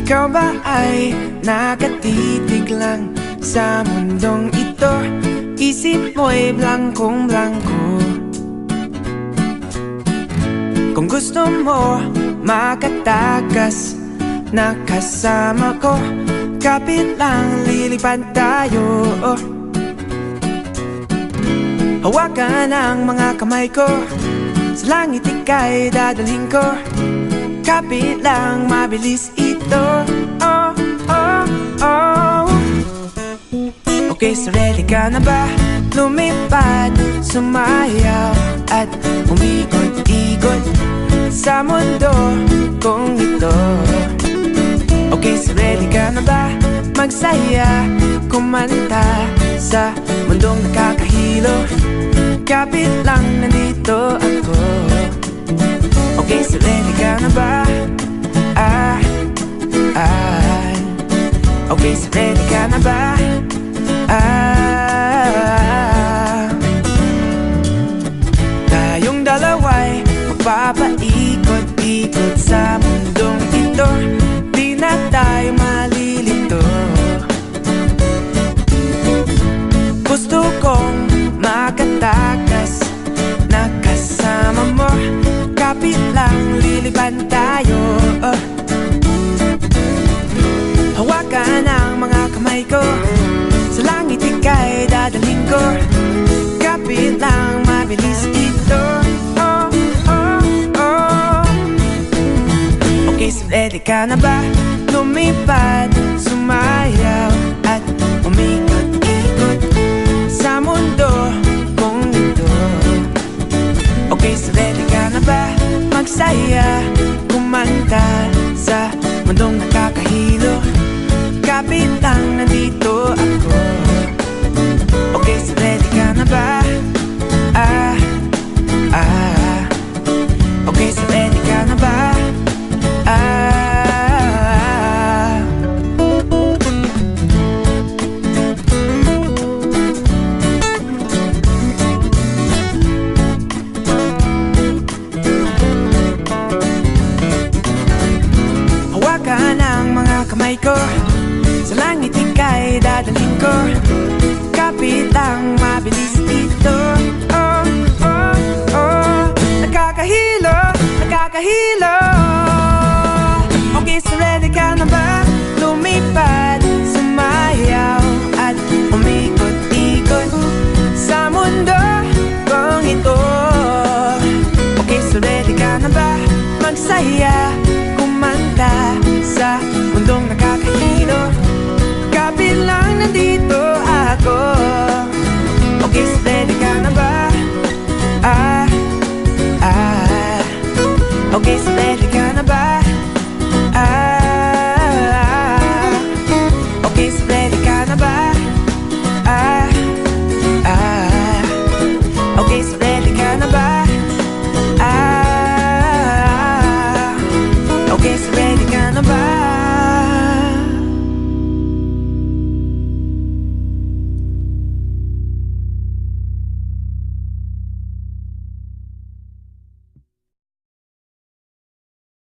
Ikaw ba ay nakatitig lang sa mundong ito? Isip mo'y blankong-blanko. Kung gusto mo makatakas na kasama ko, kapit lang lilipad tayo. Hawakan ang mga kamay ko, sa langit ika'y dadalhin ko. Kapit lang, mabilis ito. Oh, oh, oh. Okay, so ready ka na ba? Lumipad, sumayaw at umikot-ikot sa mundo kong ito. Okay, so ready ka na ba? Magsaya, kumanta sa mundong nakakahilo. Kapit lang, nandito ako. Okay, so ready ka na ba? Okay, so ready ka na ba? Tayong dalawa'y magpapaikot-ikot sa mundong ito. Di na tayo malilito. Gusto kong makatakas na kasama mo. Kapit lang, lilipad tayo. Hawakan ang mga kamay ko, sa langit ika'y dadalhin ko. Kapit lang, mabilis ito. Oh, oh, oh. Okay, so ready ka na ba? Lumipad, sumayaw at umikot-ikot sa mundo kong ito. Okay, so ready ka na ba? Magsaya, kumanta sa mundong nakakahilo. Kapit lang, nandito ako. Okay, so ready ka na ba? Okay, so ready ka na ba? Hawakan ang mga kamay ko, sa langit ika'y dadalhin ko.